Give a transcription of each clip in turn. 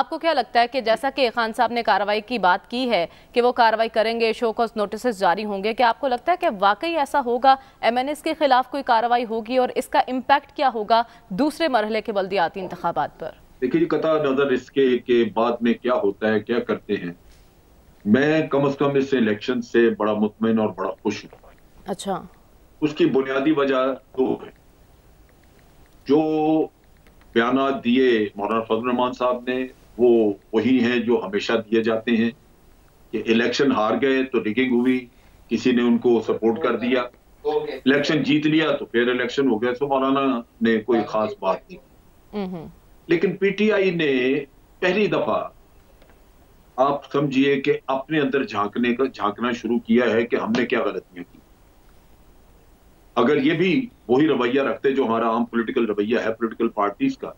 आपको क्या लगता है कि जैसा कि खान साहब ने कार्रवाई की बात की है कि वो कार्रवाई करेंगे, शो कॉज नोटिस जारी होंगे, क्या आपको लगता है कि वाकई ऐसा होगा, एमएनएस के खिलाफ कोई कार्रवाई होगी और इसका इम्पैक्ट क्या होगा दूसरे मरहले के बल्दियाती इंतखाबात पर? देखिए, कतई नजर इसके के बाद में क्या होता है, क्या करते हैं। मैं कम से कम इस इलेक्शन से बड़ा मुतमईन और बड़ा खुश हूं। अच्छा। उसकी बुनियादी वजह दो है। जो बयानात दिए मौलाना फजल रहमान साहब ने, वो वही हैं जो हमेशा दिए जाते हैं कि इलेक्शन हार गए तो रिगिंग हुई, किसी ने उनको सपोर्ट कर दिया। इलेक्शन जीत लिया तो फिर इलेक्शन हो गया। तो मौलाना ने कोई खास बात नहीं की। हम्म। लेकिन पीटीआई ने पहली दफा, आप समझिए कि अपने अंदर झांकना शुरू किया है कि हमने क्या गलतियां की। अगर ये भी वही रवैया रखते जो हमारा आम पॉलिटिकल रवैया है पॉलिटिकल पार्टीज का,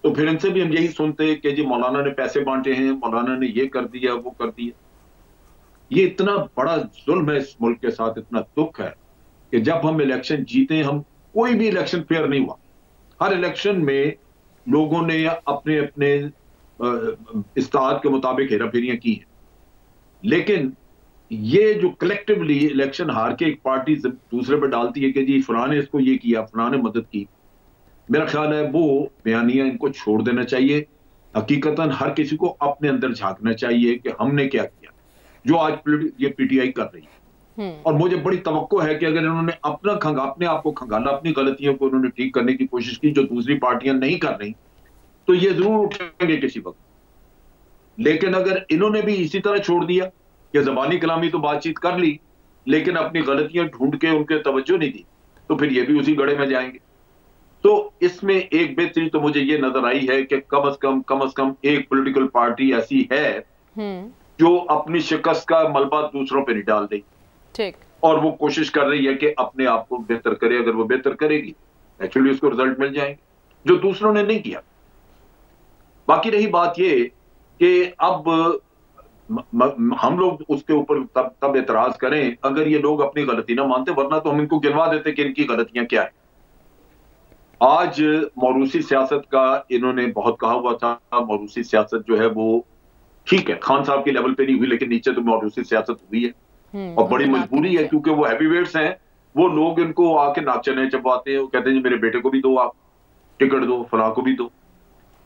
तो फिर इनसे भी हम यही सुनते कि जी मौलाना ने पैसे बांटे हैं, मौलाना ने ये कर दिया, वो कर दिया। ये इतना बड़ा जुल्म है इस मुल्क के साथ, इतना दुख है कि जब हम इलेक्शन जीते, हम कोई भी इलेक्शन फेयर नहीं हुआ। हर इलेक्शन में लोगों ने अपने अपने इस्तेहाद के मुताबिक हेराफेरियां की हैं। लेकिन ये जो कलेक्टिवली इलेक्शन हार के एक पार्टी दूसरे पर डालती है कि जी फलां ने इसको ये किया, फलां ने मदद की, मेरा ख्याल है वो बयानियां इनको छोड़ देना चाहिए। हकीकतन हर किसी को अपने अंदर झांकना चाहिए कि हमने क्या किया, जो आज ये पीटीआई कर रही है। और मुझे बड़ी तवक्को है कि अगर इन्होंने अपने आप को खंगाला, अपनी गलतियों को उन्होंने ठीक करने की कोशिश की जो दूसरी पार्टियां नहीं कर रही, तो ये जरूर उठेंगे किसी वक्त। लेकिन अगर इन्होंने भी इसी तरह छोड़ दिया कि जबानी कलामी तो बातचीत कर ली, लेकिन अपनी गलतियां ढूंढ के उनके तवज्जो नहीं दी, तो फिर ये भी उसी गड़े में जाएंगे। तो इसमें एक बेहतरी तो मुझे ये नजर आई है कि कम से कम एक पॉलिटिकल पार्टी ऐसी है हम्म। जो अपनी शिकस्त का मलबा दूसरों पे नहीं डाल रही, ठीक। और वो कोशिश कर रही है कि अपने आप को बेहतर करे। अगर वो बेहतर करेगी, एक्चुअली उसको रिजल्ट मिल जाएंगे जो दूसरों ने नहीं किया। बाकी रही बात ये कि अब हम लोग उसके ऊपर तब एतराज करें अगर ये लोग अपनी गलती ना मानते, वरना तो हम इनको गिनवा देते कि इनकी गलतियां क्या है। आज मौरूसी सियासत का इन्होंने बहुत कहा हुआ था। मौरूसी सियासत जो है वो ठीक है, खान साहब के लेवल पे नहीं हुई, लेकिन नीचे तो मौरूसी सियासत हुई है। और बड़ी उनके नाक के मजबूरी है नीचे। क्योंकि वो हैवीवेट्स हैं। वो लोग इनको आके नाचने चबवाते हैं, वो कहते हैं जी मेरे बेटे को भी दो, आप टिकट दो, फलां को भी दो।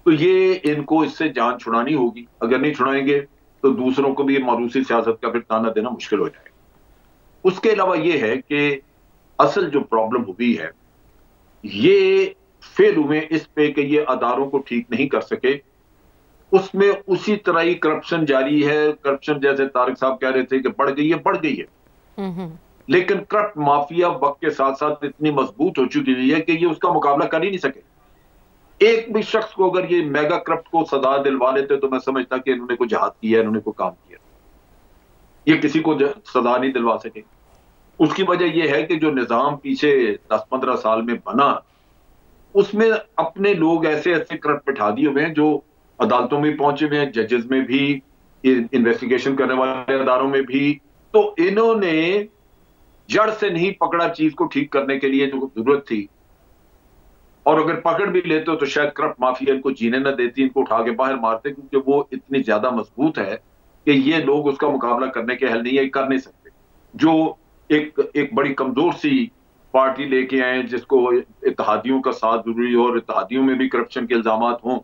तो ये इनको इससे जान छुड़ानी होगी। अगर नहीं छुड़ाएंगे तो दूसरों को भी मौरूसी सियासत का फिर ताना देना मुश्किल हो जाएगा। उसके अलावा ये है कि असल जो प्रॉब्लम हुई है, ये फेल हुए इस पे कि ये अदारों को ठीक नहीं कर सके। उसमें उसी तरह ही करप्शन जारी है। करप्शन जैसे तारिक साहब कह रहे थे कि बढ़ गई है, बढ़ गई है। हम्म। लेकिन करप्ट माफिया वक्त के साथ साथ इतनी मजबूत हो चुकी हुई है कि ये उसका मुकाबला कर ही नहीं सके। एक भी शख्स को अगर ये मेगा करप्ट को सजा दिलवा लेते तो मैं समझता कि इन्होंने कोई जहाद किया, इन्होंने कोई काम किया। ये किसी को सजा नहीं दिलवा सके। उसकी वजह यह है कि जो निजाम पीछे 10-15 साल में बना, उसमें अपने लोग ऐसे ऐसे करप्ट बिठा दिए हुए हैं जो अदालतों में पहुंचे हुए हैं, जजेस में भी, इन्वेस्टिगेशन करने वाले अदारों में भी। तो इन्होंने जड़ से नहीं पकड़ा चीज को ठीक करने के लिए जो जरूरत थी। और अगर पकड़ भी लेते हो तो शायद करप्ट माफिया इनको जीने न देती, इनको उठा के बाहर मारते, क्योंकि वो इतनी ज्यादा मजबूत है कि ये लोग उसका मुकाबला करने के हल नहीं है, कर नहीं सकते। जो एक एक बड़ी कमजोर सी पार्टी लेके आए जिसको इत्तेहादियों का साथ जरूरी हो और इत्तेहादियों में भी करप्शन के इल्जाम हों,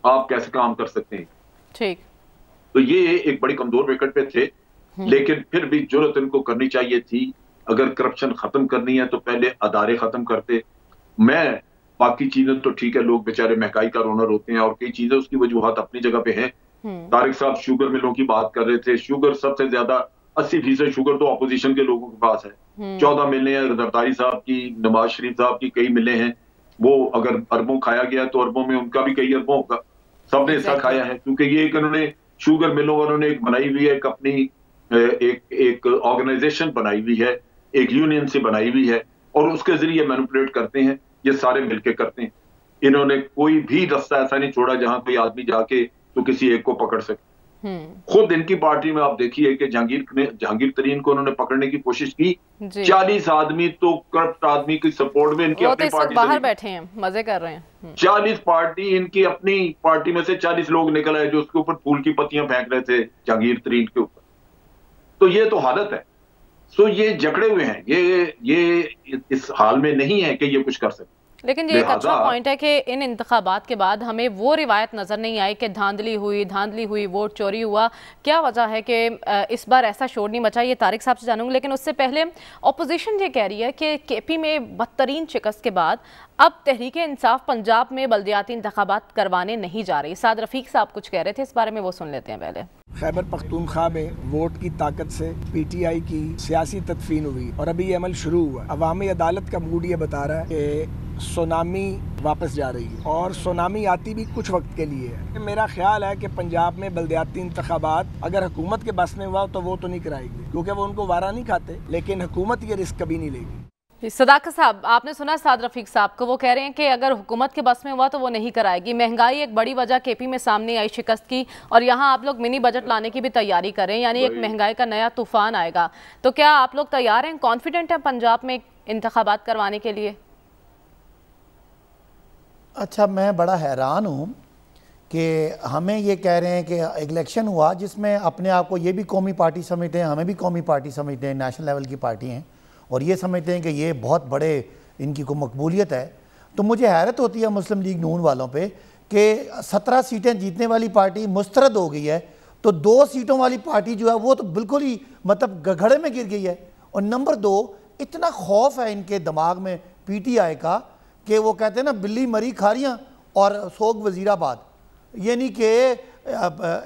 आप कैसे काम कर सकते हैं। ठीक। तो ये एक बड़ी कमजोर विकेट पे थे। लेकिन फिर भी जरूरत इनको करनी चाहिए थी। अगर करप्शन खत्म करनी है तो पहले अदारे खत्म करते। मैं बाकी चीजें तो ठीक है, लोग बेचारे महंगाई का रोनर होते हैं और कई चीजें उसकी वजूहात अपनी जगह पे हैं। तारिक साहब शुगर मिलों की बात कर रहे थे। शुगर सबसे ज्यादा 80% शुगर तो अपोजिशन के लोगों के पास है। 14 मिलें हैं जरदारी साहब की, नवाज शरीफ साहब की कई मिलें हैं। वो अगर अरबों खाया गया तो अरबों में उनका भी कई अरबों होगा। सबने हिस्सा खाया है, क्योंकि ये एक उन्होंने शुगर मिलों उन्होंने एक बनाई हुई है, एक अपनी एक एक ऑर्गेनाइजेशन बनाई हुई है, एक यूनियन से बनाई हुई है, और उसके जरिए मैनिपुलेट करते हैं। ये सारे मिलके करते हैं। इन्होंने कोई भी रास्ता ऐसा नहीं छोड़ा जहां कोई आदमी जाके तो किसी एक को पकड़ सके। खुद इनकी पार्टी में आप देखिए कि जहांगीर तरीन को उन्होंने पकड़ने की कोशिश की। 40 आदमी तो करप्ट आदमी की सपोर्ट में इनकी अपनी पार्टी बाहर बैठे हैं, मजे कर रहे हैं। 40 पार्टी इनकी अपनी पार्टी में से 40 लोग निकल आए जो उसके ऊपर फूल की पत्तियां फेंक रहे थे जहांगीर तरीन के ऊपर। तो ये तो हालत है। सो ये जकड़े हुए हैं, ये इस हाल में नहीं है कि ये कुछ कर सकते। लेकिन ये एक अच्छा पॉइंट है कि इन इंतखाबात के बाद हमें वो रिवायत नज़र नहीं आई कि धांधली हुई, वोट चोरी हुआ। क्या वजह है कि इस बार ऐसा शोर नहीं मचा? ये तारिक साहब से जानूंगी, लेकिन उससे पहले अपोजिशन ये कह रही है कि केपी में बदतरीन शिकस्त के बाद अब तहरीक इंसाफ पंजाब में बल्दियाती इंतखाबात करवाने नहीं जा रही। साद रफीक साहब कुछ कह रहे थे इस बारे में, वो सुन लेते हैं पहले। खैबर पख्तूनख्वा में वोट की ताकत से पीटीआई की सियासी तदफीन हुई और अभी ये अमल शुरू हुआ। अवामी अदालत का मूड ये बता रहा है कि सुनामी वापस जा रही है और सुनामी आती भी कुछ वक्त के लिए है। मेरा ख्याल है कि पंजाब में बल्दियाती इंतखाबात अगर हुकूमत के बस में हुआ तो वो तो नहीं कराएगी, क्योंकि वो उनको वारा नहीं खाते, लेकिन हुकूमत ये रिस्क कभी नहीं लेगी। सदाकत साहब, आपने सुना साद रफीक साहब को, वो कह रहे हैं कि अगर हुकूमत के बस में हुआ तो वो नहीं कराएगी। महंगाई एक बड़ी वजह केपी में सामने आई शिकस्त की, और यहाँ आप लोग मिनी बजट लाने की भी तैयारी कर रहे हैं, यानी एक महंगाई का नया तूफान आएगा। तो क्या आप लोग तैयार हैं, कॉन्फिडेंट हैं पंजाब में इंतखाबात करवाने के लिए? अच्छा, मैं बड़ा हैरान हूँ कि हमें ये कह रहे हैं कि इलेक्शन हुआ जिसमें अपने आप को ये भी कौमी पार्टी समझते हैं, हमें भी कौमी पार्टी समझते हैं, नेशनल लेवल की पार्टी हैं, और ये समझते हैं कि ये बहुत बड़े इनकी को मकबूलियत है। तो मुझे हैरत होती है मुस्लिम लीग नून वालों पे कि 17 सीटें जीतने वाली पार्टी मुस्तरद हो गई है, तो 2 सीटों वाली पार्टी जो है वो तो बिल्कुल ही मतलब गड़े में गिर गई है। और नंबर 2, इतना खौफ है इनके दिमाग में पीटीआई का कि वो कहते हैं ना, बिल्ली मरी खारियाँ और सोग वजीराबाद, यानी कि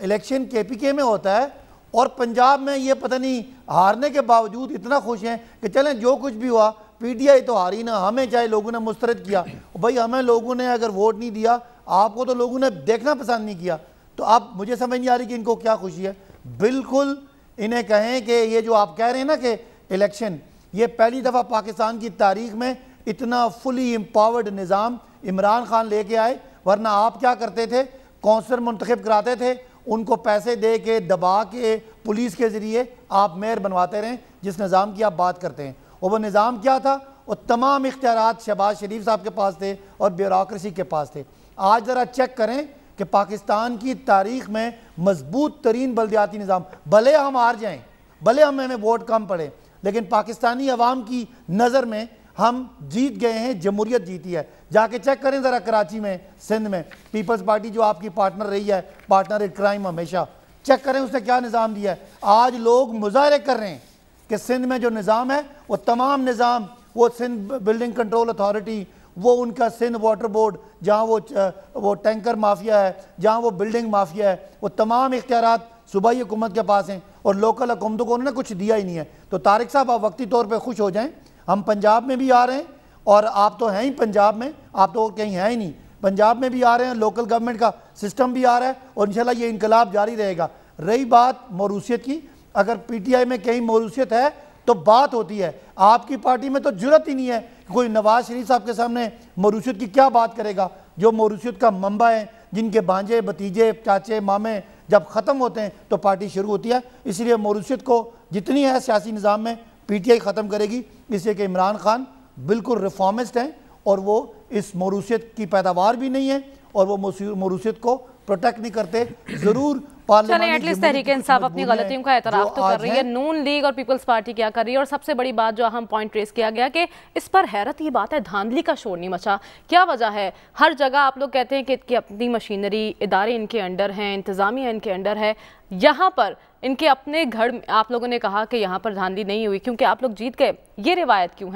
इलेक्शन केपीके में होता है और पंजाब में ये पता नहीं हारने के बावजूद इतना खुश हैं कि चलें जो कुछ भी हुआ पीटीआई तो हारी ना, हमें चाहे लोगों ने मुस्तरद किया, भाई हमें लोगों ने अगर वोट नहीं दिया, आपको तो लोगों ने देखना पसंद नहीं किया। तो अब मुझे समझ नहीं आ रही कि इनको क्या खुशी है। बिल्कुल इन्हें कहें कि ये जो आप कह रहे हैं ना कि इलेक्शन, ये पहली दफ़ा पाकिस्तान की तारीख में इतना फुली एम्पावर्ड निज़ाम इमरान खान लेके आए, वरना आप क्या करते थे, कौंसलर मुंतखब कराते थे, उनको पैसे दे के दबा के पुलिस के ज़रिए आप मेयर बनवाते रहें, जिस निज़ाम की आप बात करते हैं। और वो निज़ाम क्या था, वो तमाम इख्तियारात शहबाज शरीफ साहब के पास थे और ब्यूरोक्रेसी के पास थे। आज ज़रा चेक करें कि पाकिस्तान की तारीख में मजबूत तरीन बल्दियाती निज़ाम, भले हम हार जाएँ, भले हमें वोट कम पड़े, लेकिन पाकिस्तानी अवाम की नज़र में हम जीत गए हैं, जमहूरियत जीती है। जाके चेक करें ज़रा कराची में, सिंध में, पीपल्स पार्टी जो आपकी पार्टनर रही है, पार्टनर इन क्राइम हमेशा, चेक करें उसने क्या निज़ाम दिया है। आज लोग मुजाहरे कर रहे हैं कि सिंध में जो निज़ाम है वो तमाम निज़ाम, वो सिंध बिल्डिंग कंट्रोल अथॉरिटी, वो उनका सिंध वाटर बोर्ड, जहाँ वो टैंकर माफिया है, जहाँ वो बिल्डिंग माफिया है, वो तमाम इख्तियारात सूबाई हुकूमत के पास हैं और लोकल हुकूमतों को उन्होंने कुछ दिया ही नहीं है। तो तारिक साहब आप वक्ती तौर पर खुश हो जाएँ, हम पंजाब में भी आ रहे हैं और आप तो हैं ही पंजाब में, आप तो कहीं हैं ही नहीं, पंजाब में भी आ रहे हैं, लोकल गवर्नमेंट का सिस्टम भी आ रहा है और इंशाल्लाह ये इनकलाब जारी रहेगा। रही बात मौरूसियत की, अगर पीटीआई में कहीं मौरूसियत है तो बात होती है, आपकी पार्टी में तो जुर्रत ही नहीं है, कोई नवाज शरीफ साहब के सामने मौरूसियत की क्या बात करेगा, जो मौरूसियत का मंबा है, जिनके भांजे भतीजे चाचे मामे जब ख़त्म होते हैं तो पार्टी शुरू होती है। इसलिए मौरूसियत को जितनी है सियासी निज़ाम में पीटीआई ख़त्म करेगी, इसलिए कि इमरान खान बिल्कुल रिफॉर्मिस्ट हैं और वो इस मौरूसियत की पैदावार भी नहीं है और वो मौरूसियत को प्रोटेक्ट नहीं करते। ज़रूर एटलीस्ट तहरीक इंसाफ अपनी गलतियों का एतराफ़ तो कर रही है, नून लीग और पीपल्स पार्टी क्या कर रही है। और सबसे बड़ी बात जो अहम पॉइंट रेस किया गया कि इस पर हैरत की बात है, धांधली का शोर नहीं मचा। क्या वजह है? हर जगह आप लोग कहते हैं कि इनकी अपनी मशीनरी, इदारे इनके अंडर हैं, इंतज़ामिया इनके अंडर है, यहाँ पर इनके अपने घर आप लोगों ने कहा कि यहाँ पर धांधली नहीं हुई क्योंकि आप लोग जीत गए, ये रिवायत क्यों है?